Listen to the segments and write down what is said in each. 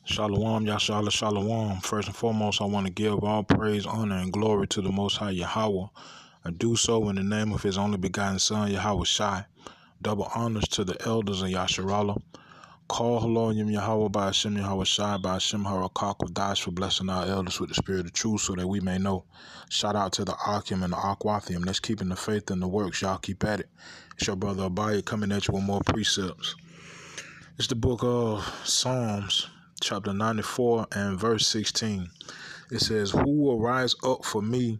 Shalom, Yashala, Shalom. First and foremost, I want to give all praise, honor, and glory to the Most High Yahweh. I do so in the name of His only begotten Son, Yahweh Shai. Double honors to the elders of Yasharallah. Call Haloyim Yahweh by Hashem Yahweh Shai by Hashem Harakak with Dash for blessing our elders with the spirit of truth so that we may know. Shout out to the Akim and the Akwathium that's keeping the faith and the works. Y'all keep at it. It's your brother Abaya coming at you with more precepts. It's the book of Psalms, chapter 94 and verse 16. It says, "Who will rise up for me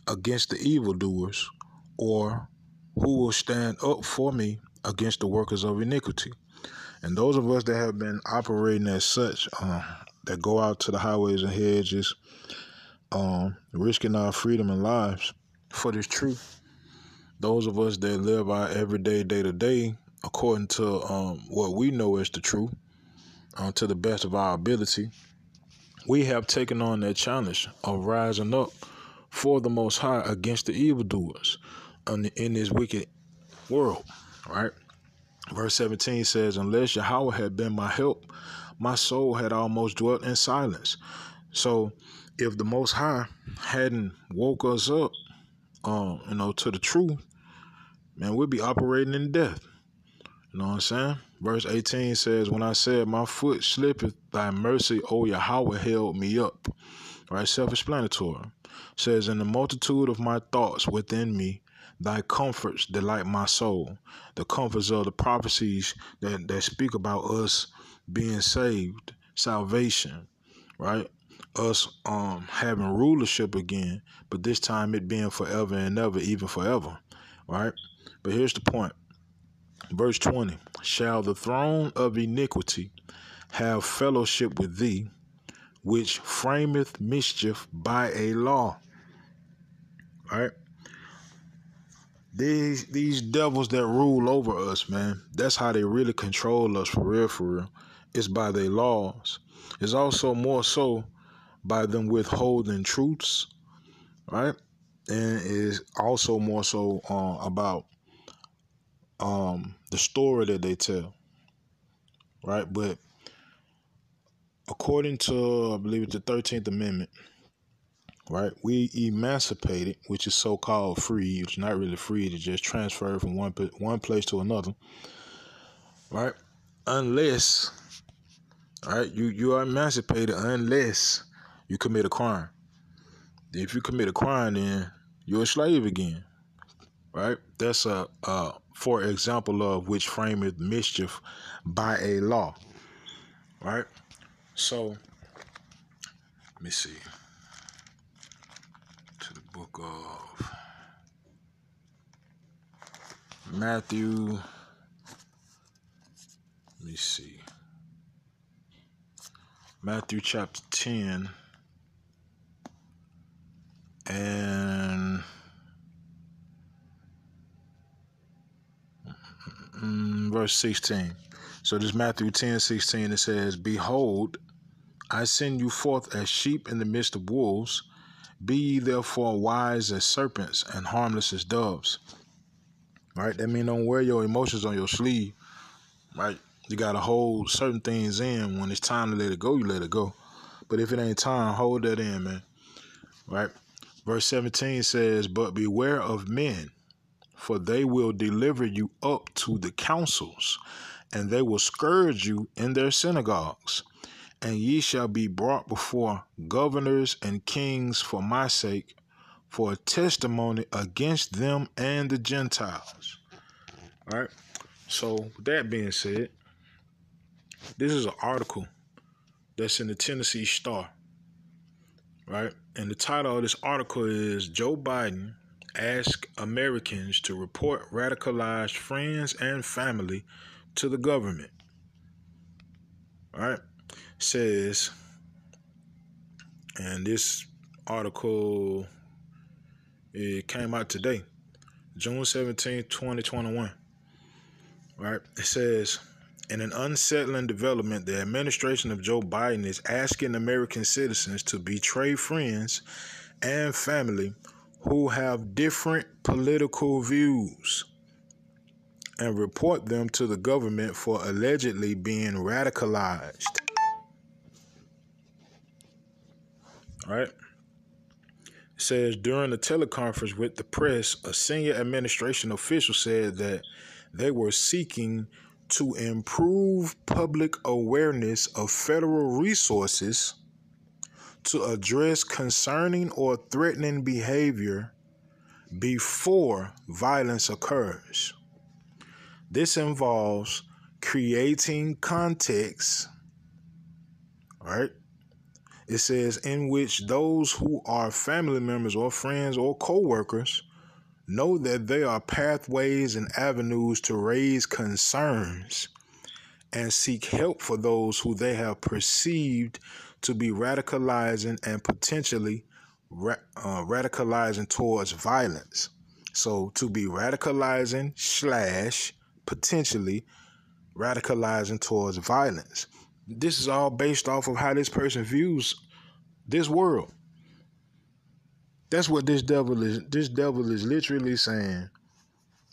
against the evildoers, or who will stand up for me against the workers of iniquity?" And those of us that have been operating as such, that go out to the highways and hedges, risking our freedom and lives for this truth, those of us that live our everyday, day-to-day, according to what we know is the truth, to the best of our ability, we have taken on that challenge of rising up for the Most High against the evildoers in this wicked world, right? Verse 17 says, "Unless Yahweh had been my help, my soul had almost dwelt in silence." So if the Most High hadn't woke us up, to the truth, man, we'd be operating in death. You know what I'm saying? Verse 18 says, "When I said my foot slippeth, thy mercy, O Yahweh, held me up." Right? Self-explanatory. Says, "In the multitude of my thoughts within me, thy comforts delight my soul." The comforts of the prophecies that speak about us being saved, salvation, right? Us having rulership again, but this time it being forever and ever, even forever, right? But here's the point. Verse 20, "Shall the throne of iniquity have fellowship with thee, which frameth mischief by a law?" Right? These devils that rule over us, man, that's how they really control us for real, for real. It's by their laws. It's also more so by them withholding truths, right? And is also more so about the story that they tell, right? But according to, I believe it's the 13th Amendment, right, we emancipated, which is so-called free. It's not really free to just transfer from one place to another, right? Unless, right, you are emancipated unless you commit a crime. If you commit a crime, then you're a slave again, right? That's for example of which frameth mischief by a law, right? So let me see. To the book of Matthew. Let me see. Matthew chapter 10 and verse 16. So this Matthew 10:16, it says, "Behold, I send you forth as sheep in the midst of wolves. Be ye therefore wise as serpents and harmless as doves." Right? That means don't wear your emotions on your sleeve. Right? You got to hold certain things in. When it's time to let it go, you let it go. But if it ain't time, hold that in, man. Right? Verse 17 says, "But beware of men, for they will deliver you up to the councils, and they will scourge you in their synagogues. And ye shall be brought before governors and kings for my sake, for a testimony against them and the Gentiles." All right. So with that being said, this is an article that's in the Tennessee Star. Right. And the title of this article is "Joe Biden Ask Americans to Report Radicalized Friends and Family to the Government." All right. Says, and this article, it came out today, June 17th, 2021. Right. It says, "In an unsettling development, the administration of Joe Biden is asking American citizens to betray friends and family who have different political views and report them to the government for allegedly being radicalized." right? It says during a teleconference with the press, a senior administration official said that they were seeking to improve public awareness of federal resources to address concerning or threatening behavior before violence occurs. This involves creating context, right? It says in which those who are family members or friends or co-workers know that there are pathways and avenues to raise concerns and seek help for those who they have perceived to be radicalizing and potentially radicalizing towards violence. So to be radicalizing / potentially radicalizing towards violence. This is all based off of how this person views this world. That's what this devil is. This devil is literally saying,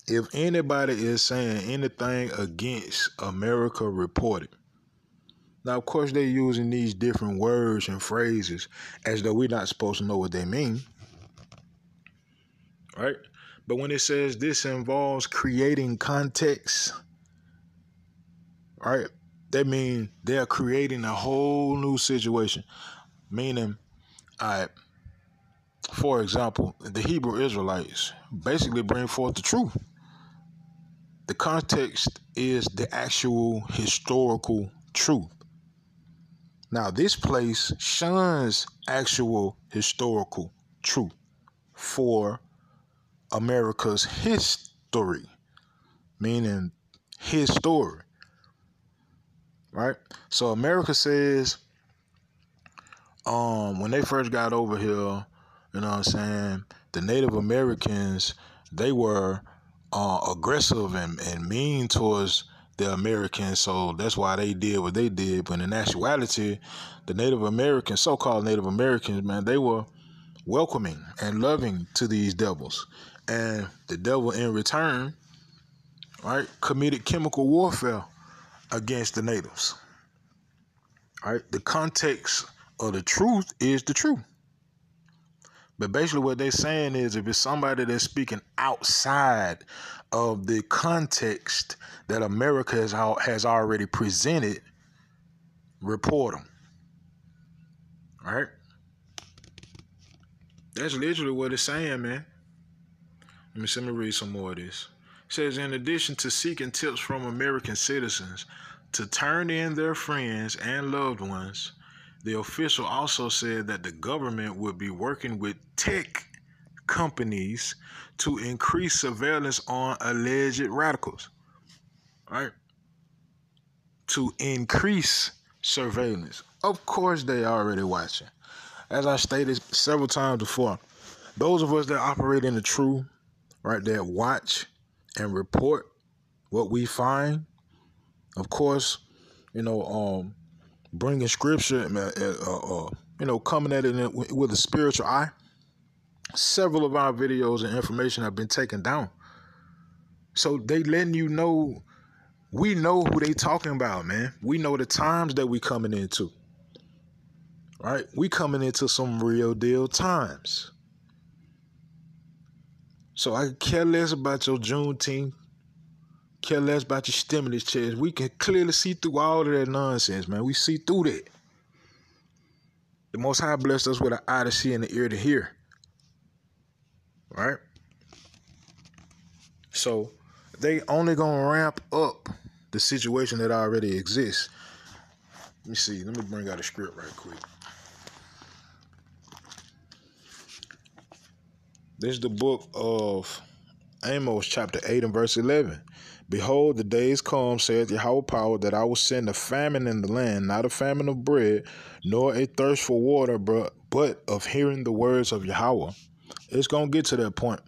if anybody is saying anything against America, report it. Now, of course, they're using these different words and phrases as though we're not supposed to know what they mean, right? But when it says this involves creating context, right, that means they're creating a whole new situation. Meaning, for example, the Hebrew Israelites basically bring forth the truth. The context is the actual historical truth. Now, this place shuns actual historical truth for America's history, meaning his story, right? So America says, when they first got over here, you know what I'm saying, the Native Americans, they were aggressive and mean towards the Americans, so that's why they did what they did. But in actuality, the Native Americans, so-called Native Americans, man, they were welcoming and loving to these devils. And the devil in return, right, committed chemical warfare against the natives. Right? The context of the truth is the truth. But basically what they're saying is, if it's somebody that's speaking outside of the context that America has already presented, report them. Right? That's literally what it's saying, man. Let me read some more of this. It says, in addition to seeking tips from American citizens to turn in their friends and loved ones, the official also said that the government would be working with tech companies to increase surveillance on alleged radicals. Right? To increase surveillance. Of course, they are already watching. As I stated several times before, those of us that operate in the truth, right, that watch and report what we find, of course, bringing scripture, coming at it with a spiritual eye. Several of our videos and information have been taken down. So they letting you know, we know who they talking about, man. We know the times that we coming into. Right? We coming into some real deal times. So I care less about your Juneteenth, care less about your stimulus checks. We can clearly see through all of that nonsense, man. We see through that. The Most High blessed us with an eye to see and an ear to hear. Right? So they only gonna ramp up the situation that already exists. Let me see. Let me bring out a script right quick. This is the book of Amos, chapter 8 and verse 11. Behold, the days come, saith Yahweh power, that I will send a famine in the land, not a famine of bread, nor a thirst for water, but of hearing the words of Yahweh. It's going to get to that point.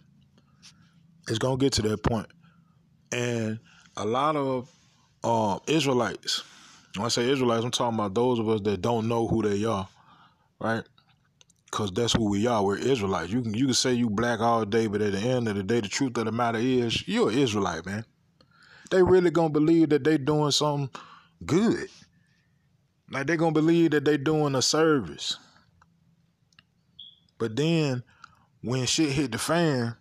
It's going to get to that point. And a lot of Israelites, when I say Israelites, I'm talking about those of us that don't know who they are, right? Because that's who we are. We're Israelites. You can say you black all day, but at the end of the day, the truth of the matter is you're an Israelite, man. They really going to believe that they doing something good. Like they going to believe that they doing a service. But then when shit hit the fan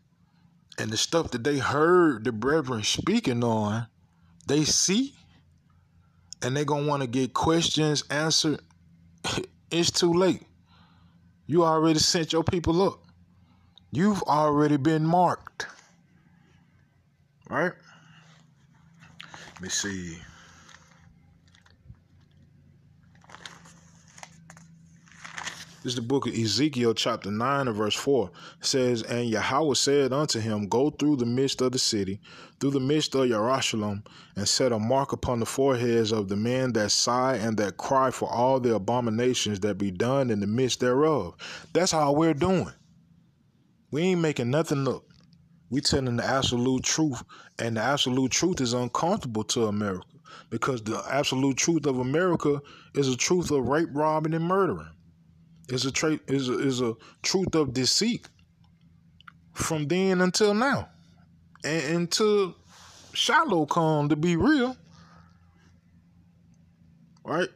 and the stuff that they heard the brethren speaking on, they see, and they gonna want to get questions answered, it's too late. You already sent your people up. You've already been marked. Right? Let me see. This is the book of Ezekiel chapter 9 and verse 4. It says, and Yahweh said unto him, go through the midst of the city, through the midst of Jerusalem, and set a mark upon the foreheads of the men that sigh and that cry for all the abominations that be done in the midst thereof. That's how we're doing. We ain't making nothing up. We telling the absolute truth, and the absolute truth is uncomfortable to America because the absolute truth of America is a truth of rape, robbing, and murdering. Is a truth of deceit from then until now, and until Shiloh come, to be real, right?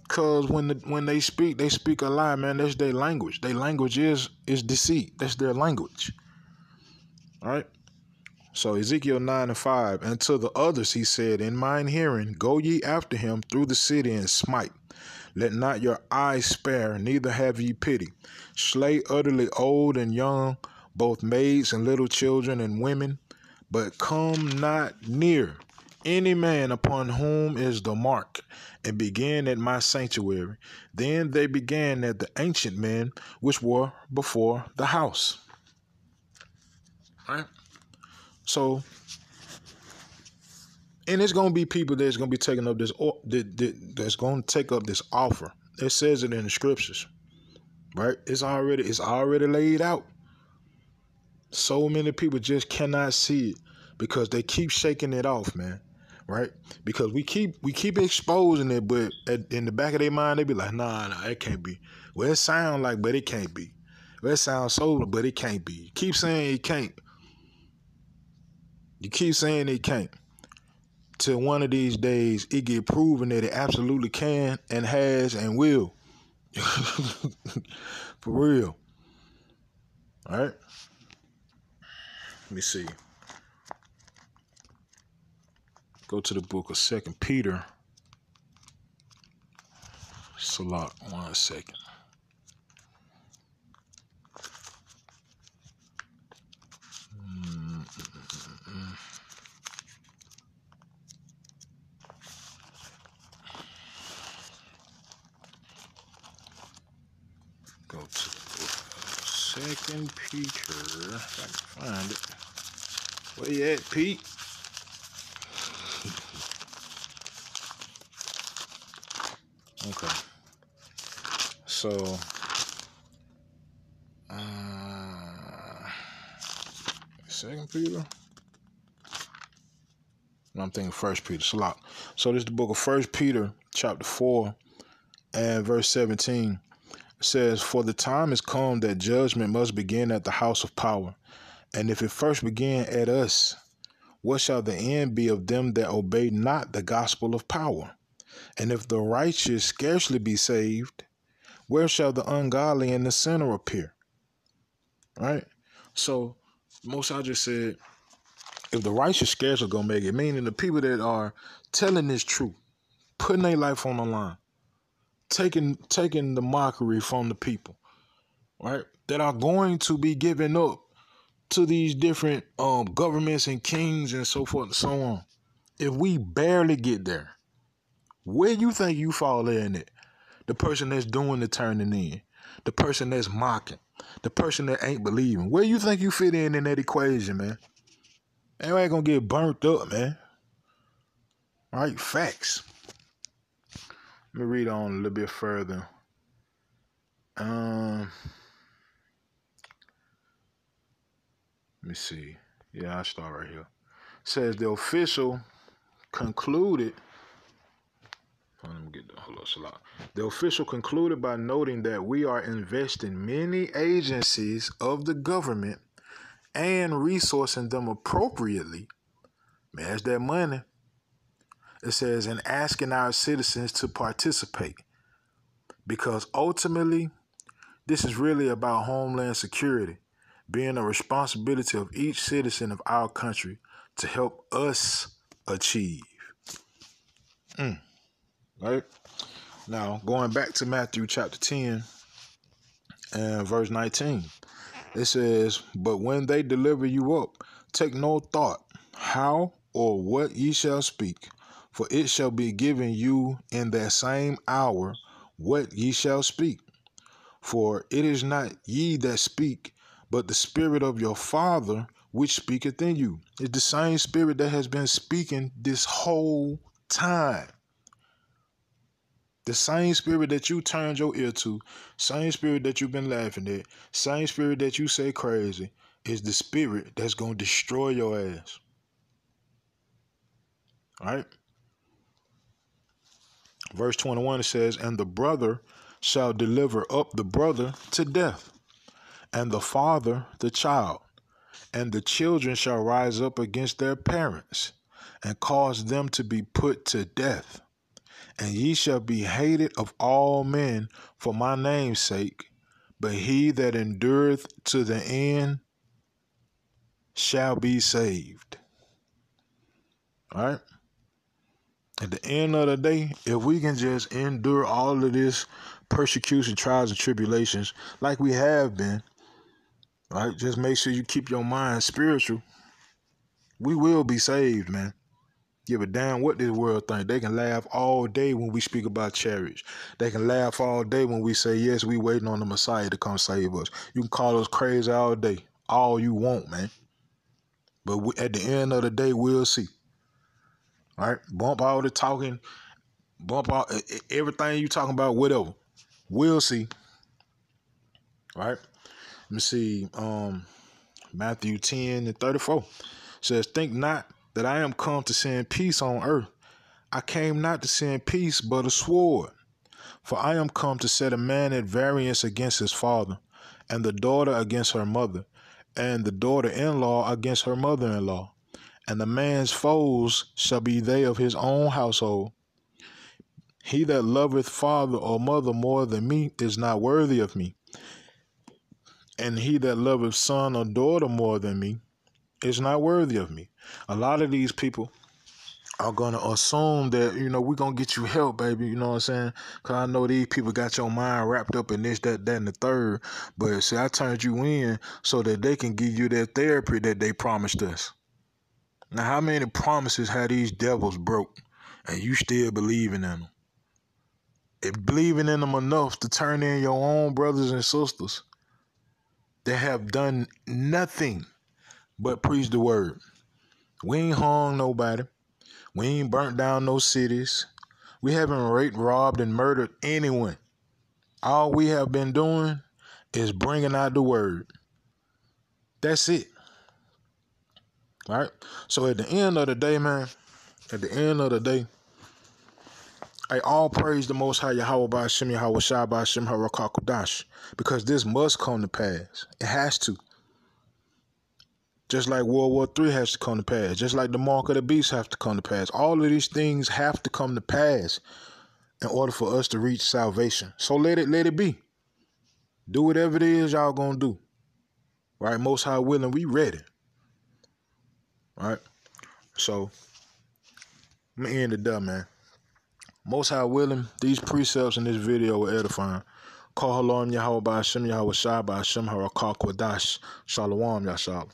Because when they speak a lie, man. That's their language. Their language is deceit. That's their language, all right? So Ezekiel 9 and 5, and to the others he said, in mine hearing, go ye after him through the city and smite. Let not your eyes spare, neither have ye pity. Slay utterly old and young, both maids and little children and women, but come not near any man upon whom is the mark, and begin at my sanctuary. Then they began at the ancient men which were before the house. All right? So, and it's going to be people that's going to be taking up this, that's going to take up this offer. It says it in the scriptures, right? It's already laid out. So many people just cannot see it because they keep shaking it off, man, right? Because we keep exposing it, but in the back of their mind, they be like, nah, it can't be. Well, it sounds like, but it can't be. Well, it sounds so, but it can't be. You keep saying it can't. You keep saying it can't. Till one of these days, it get proven that it absolutely can and has and will. For real. All right? Let me see. Go to the book of 2 Peter. Salak, 1 second. Go to the book of 2 Peter. If I can find it. Where you at, Pete? Okay. So, 2 Peter? No, I'm thinking 1 Peter. Salak. So this is the book of 1 Peter, chapter 4, and verse 17. It says, for the time is come that judgment must begin at the house of power. And if it first began at us, what shall the end be of them that obey not the gospel of power? And if the righteous scarcely be saved, where shall the ungodly and the sinner appear? Right? So, most I just said, if the righteous scarcely gonna make it, meaning the people that are telling this truth, putting their life on the line, taking the mockery from the people, right? That are going to be given up to these different governments and kings and so forth and so on. If we barely get there, where you think you fall in it? The person that's doing the turning in, the person that's mocking, the person that ain't believing. Where you think you fit in that equation, man? Everybody gonna get burnt up, man. All right, facts. Let me read on a little bit further. Let me see. Yeah, I'll start right here. It says the official concluded. The official concluded by noting that we are investing many agencies of the government and resourcing them appropriately. Man, that's that money. It says, and asking our citizens to participate, because ultimately This is really about homeland security, being a responsibility of each citizen of our country to help us achieve. Right? Now, going back to Matthew chapter 10 and verse 19, it says, "But when they deliver you up, take no thought how or what ye shall speak, for it shall be given you in that same hour what ye shall speak. For it is not ye that speak, but the Spirit of your Father which speaketh in you." It's the same Spirit that has been speaking this whole time. The same Spirit that you turned your ear to, same Spirit that you've been laughing at, same Spirit that you say crazy, is the Spirit that's going to destroy your ass. All right? Verse 21, it says, "And the brother shall deliver up the brother to death, and the father the child, and the children shall rise up against their parents, and cause them to be put to death. And ye shall be hated of all men for my name's sake, but he that endureth to the end shall be saved." All right? At the end of the day, if we can just endure all of this persecution, trials, and tribulations like we have been, right? Just make sure you keep your mind spiritual. We will be saved, man. Give a damn what this world think. They can laugh all day when we speak about chariots. They can laugh all day when we say, yes, we waiting on the Messiah to come save us. You can call us crazy all day, all you want, man. But at the end of the day, we'll see. All right? Bump all the talking, bump all everything you talking about, whatever. We'll see. All right? Let me see. Matthew 10 and 34 says, "Think not that I am come to send peace on earth. I came not to send peace, but a sword. For I am come to set a man at variance against his father, and the daughter against her mother, and the daughter-in-law against her mother-in-law. And the man's foes shall be they of his own household. He that loveth father or mother more than me is not worthy of me. And he that loveth son or daughter more than me is not worthy of me." A lot of these people are going to assume that, we're going to get you help, baby. You know what I'm saying? Because I know these people got your mind wrapped up in this, that, and the third. But see, I turned you in so that they can give you that therapy that they promised us. Now, how many promises have these devils broke and you still believing in them? If believing in them enough to turn in your own brothers and sisters that have done nothing but preach the word. We ain't hung nobody. We ain't burnt down no cities. We haven't raped, robbed, and murdered anyone. All we have been doing is bringing out the word. That's it. All right? So at the end of the day, man, I all praise the Most High Yahweh Ba'ashem Yahweh Shai Ba'ashem Harakakudash, because this must come to pass. It has to. Just like World War III has to come to pass. Just like the mark of the beast have to come to pass. All of these things have to come to pass in order for us to reach salvation. So let it be. Do whatever it is y'all gonna do. Right? Most High willing, we ready. Right? So I'm gonna end it there, man. Most High willing, these precepts in this video were edifying. Call Halom Yahweh Ba'ashem Yahweh Shai Ba'ashem Harakal Kwadash. Shalom Yashab.